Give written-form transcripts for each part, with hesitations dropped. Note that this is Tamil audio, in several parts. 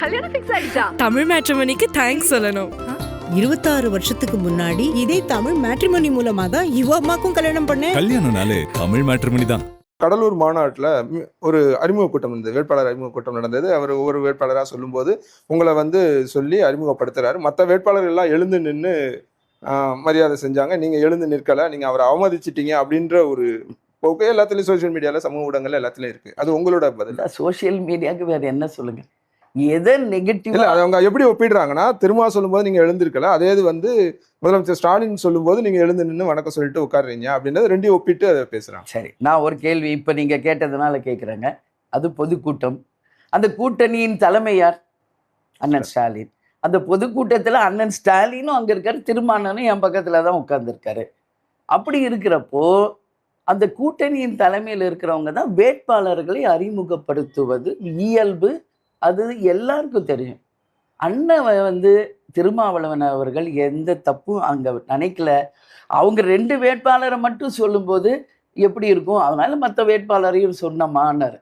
கல்யாணம் ஃபிக்ஸ் ஆயிடுச்சா? தமிழ் மேட்ரிமோனிக்கு தேங்க்ஸ் சொல்லணும். 26 வருஷத்துக்கு முன்னாடி இதே தமிழ் மேட்ரிமோனி மூலமா தான் இவ அம்மாக்கும் கல்யாணம் பண்ணேன். கல்யாணம்னாலே தமிழ் மேட்ரிமோனி தான். கடலூர் மாநாட்டில் ஒரு அறிமுக கூட்டம் இருந்தது, வேட்பாளர் அறிமுக கூட்டம் நடந்தது. அவர் ஒவ்வொரு வேட்பாளராக சொல்லும்போது உங்களை சொல்லி அறிமுகப்படுத்துறாரு. மற்ற வேட்பாளர்கள் எல்லாம் எழுந்து நின்று மரியாதை செஞ்சாங்க. நீங்கள் எழுந்து நிற்கலை, நீங்கள் அவரை அவமதிச்சிட்டீங்க அப்படின்ற ஒரு போக்கு எல்லாத்துலேயும் சோசியல் மீடியாவில், சமூக ஊடகங்கள் எல்லாத்துலேயும் இருக்குது. அது உங்களோட பதில்? சோசியல் மீடியாவுக்கு வேறு என்ன சொல்லுங்க, எதை நெகட்டிவ் இல்லை, அவங்க எப்படி ஒப்பிடுறாங்கன்னா, திரும்ப சொல்லும்போது நீங்கள் எழுந்திருக்கல, அதே இது முதலமைச்சர் ஸ்டாலின் சொல்லும்போது நீங்கள் எழுந்து நின்று வணக்கம் சொல்லிட்டு உட்காடுறீங்க அப்படின்றது ரெண்டையும் ஒப்பிட்டு அதை பேசுகிறாங்க. சரி, நான் ஒரு கேள்வி இப்போ நீங்கள் கேட்டதுனால கேட்குறேங்க. அது பொதுக்கூட்டம். அந்த கூட்டணியின் தலைமை யார்? அண்ணன் ஸ்டாலின். அந்த பொதுக்கூட்டத்தில் அண்ணன் ஸ்டாலினும் அங்கே இருக்காரு, திருமானனும் என் பக்கத்தில் தான் உட்கார்ந்துருக்காரு. அப்படி இருக்கிறப்போ அந்த கூட்டணியின் தலைமையில் இருக்கிறவங்க தான் வேட்பாளர்களை அறிமுகப்படுத்துவது இயல்பு. அது எல்லாருக்கும் தெரியும். அண்ணன் திருமாவளவன் அவர்கள் எந்த தப்பும் அங்கே நினைக்கல. அவங்க 2 வேட்பாளரை மட்டும் சொல்லும்போது எப்படி இருக்கும், அதனால மற்ற வேட்பாளரையும் சொன்னமானார்.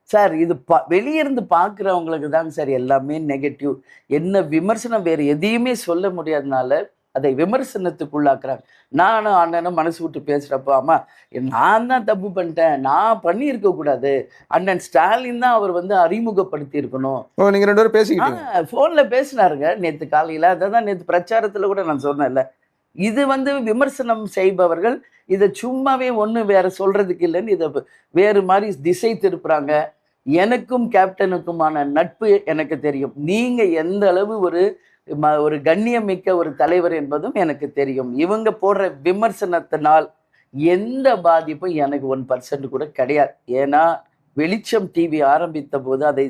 சார், இது வெளியிருந்து பார்க்குறவங்களுக்கு தாங்க சார் எல்லாமே நெகட்டிவ். என்ன விமர்சனம் வேறு எதையுமே சொல்ல முடியாதனால அதை விமர்சனத்துக்குள்ளாக்குறாங்க. நானும் அண்ணனும் மனசு விட்டு பேசுகிறப்போ, ஆமா நான் தான் தப்பு பண்ணிட்டேன், நான் பண்ணியிருக்கக்கூடாது, அண்ணன் ஸ்டாலின் தான் அவர் அறிமுகப்படுத்தி இருக்கணும். நீங்கள் 2 பேரும் பேசிக்கிட்டீங்க, ஃபோனில் பேசினாருங்க நேற்று காலையில். அதை தான் நேற்று பிரச்சாரத்தில் கூட நான் சொன்னேன்ல. இது விமர்சனம் செய்பவர்கள் இதை சும்மாவே வேற சொல்கிறதுக்கு இல்லைன்னு இதை வேறு மாதிரி திசை திருப்புறாங்க. எனக்கும் கேப்டனுக்குமான நட்பு எனக்கு தெரியும். நீங்கள் எந்த அளவு ஒரு கண்ணியமிக்க ஒரு தலைவர் என்பதும் எனக்கு தெரியும். இவங்க போடுற விமர்சனத்தினால் எந்த பாதிப்பும் எனக்கு 1% கூட கிடையாது. ஏன்னா வெளிச்சம் டிவி ஆரம்பித்த போது அதை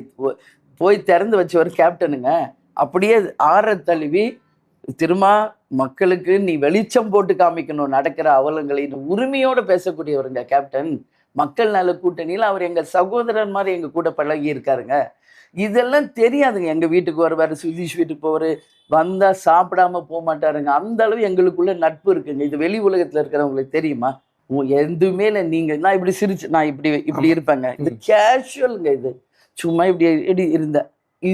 போய் திறந்து வச்சவர் கேப்டனுங்க. அப்படியே தழுவி திரும்ப மக்களுக்கு நீ வெளிச்சம் போட்டு காமிக்கணும் நடக்கிற அவலங்களை உரிமையோடு பேசக்கூடியவருங்க கேப்டன். மக்கள் நல கூட்டணியில் அவர் எங்கள் சகோதரர் மாதிரி எங்கள் கூட பழகி இருக்காருங்க. இதெல்லாம் தெரியாதுங்க. எங்கள் வீட்டுக்கு வருவார், சுதீஷ் வீட்டுக்கு போவார், வந்தால் சாப்பிடாம போக மாட்டாருங்க. அந்த அளவு எங்களுக்குள்ள நட்பு இருக்குங்க. இது வெளி உலகத்தில் இருக்கிறவங்களுக்கு தெரியுமா? எதுவுமே இல்லை. நீங்கள் நான் இப்படி சிரிச்சு நான் இப்படி இருப்பேங்க. இது கேஷுவலுங்க. இது சும்மா இப்படி இருந்த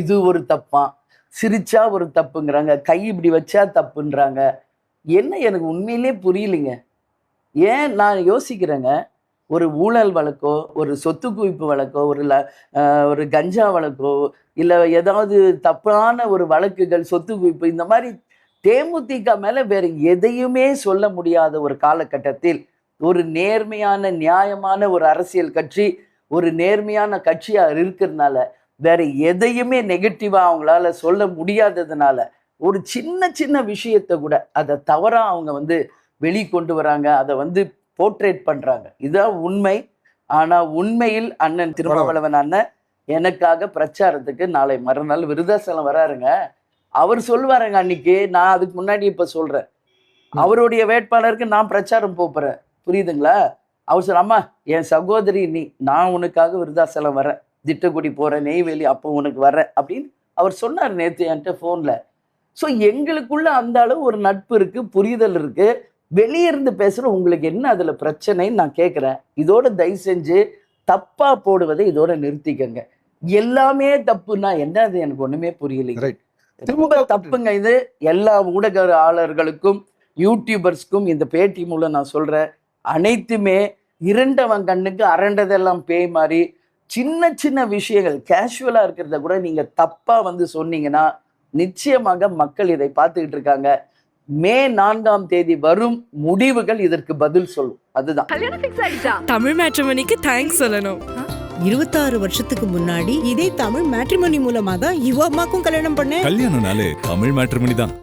இது ஒரு தப்பா, சிரிச்சா ஒரு தப்புங்கிறாங்க, கை இப்படி வச்சா தப்புன்றாங்க. என்ன எனக்கு உண்மையிலே புரியலைங்க. ஏன் நான் யோசிக்கிறேங்க, ஒரு ஊழல் வழக்கோ, ஒரு சொத்து குவிப்பு வழக்கோ, ஒரு கஞ்சா வழக்கோ, இல்லை ஏதாவது தப்பான ஒரு வழக்குகள், சொத்து குவிப்பு, இந்த மாதிரி தேமுதிக மேலே வேறு எதையுமே சொல்ல முடியாத ஒரு காலகட்டத்தில் ஒரு நேர்மையான நியாயமான ஒரு அரசியல் கட்சி, ஒரு நேர்மையான கட்சியாக இருக்கிறதுனால வேற எதையுமே நெகட்டிவாக அவங்களால சொல்ல முடியாததுனால ஒரு சின்ன விஷயத்தை கூட அதை தவறாக அவங்க வெளிக்கொண்டு வராங்க. அதை போர்ட்ரேட் பண்ணுறாங்க. இதுதான் உண்மை. ஆனால் உண்மையில் அண்ணன் திருமாவளவன் அண்ணன் எனக்காக பிரச்சாரத்துக்கு நாளை மறுநாள் விருதாசலம் வராருங்க. அவர் சொல்லுவாருங்க, அன்னைக்கு நான் அதுக்கு முன்னாடி இப்போ சொல்கிறேன், அவருடைய வேட்பாளருக்கு நான் பிரச்சாரம் போகிறேன், புரியுதுங்களா? அவர் சொல்ல, அம்மா என் சகோதரி நான் உனக்காக விருதாசலம் வரேன், திட்டக்குடி போகிறேன், நெய்வேலி, அப்போ உனக்கு வரேன் அப்படின்னு அவர் சொன்னார் நேற்று என்கிட்ட ஃபோனில். ஸோ எங்களுக்குள்ள அந்த அளவு ஒரு நட்பு இருக்குது, புரிதல் இருக்குது. வெளியிருந்து பேசுகிற உங்களுக்கு என்ன அதில் பிரச்சனைன்னு நான் கேட்குறேன். இதோட தயவு செஞ்சு தப்பாக போடுவதை இதோட நிறுத்திக்கங்க. எல்லாமே தப்புன்னா என்ன, அது எனக்கு ஒன்றுமே புரியலைங்க. ரொம்ப தப்புங்க இது. எல்லா ஊடகங்களுக்கும் யூடியூபர்ஸ்க்கும் இந்த பேட்டி மூலம் நான் சொல்கிறேன், அனைத்துமே இரண்டவன் கண்ணுக்கு அரண்டதெல்லாம் பேய் மாதிரி சின்ன விஷயங்கள் கேஷுவலாக இருக்கிறத கூட நீங்கள் தப்பாக சொன்னீங்கன்னா நிச்சயமாக மக்கள் இதை பார்த்துக்கிட்டு இருக்காங்க. மே 4ஆம் தேதி வரும் முடிவுகள் இதற்கு பதில் சொல்லும். அதுதான். கல்யாணம் ஃபிக்ஸ் ஆயிடுச்சா? தமிழ் மேட்ரிமோனிக்கு தேங்க்ஸ் சொல்லணும். 26 வருஷத்துக்கு முன்னாடி இதே தமிழ் மேட்ரிமோனி மூலமா தான் இவ அம்மாக்கும் கல்யாணம் பண்ணேன். கல்யாணம்னாலே தமிழ் மேட்ரிமோனி தான்.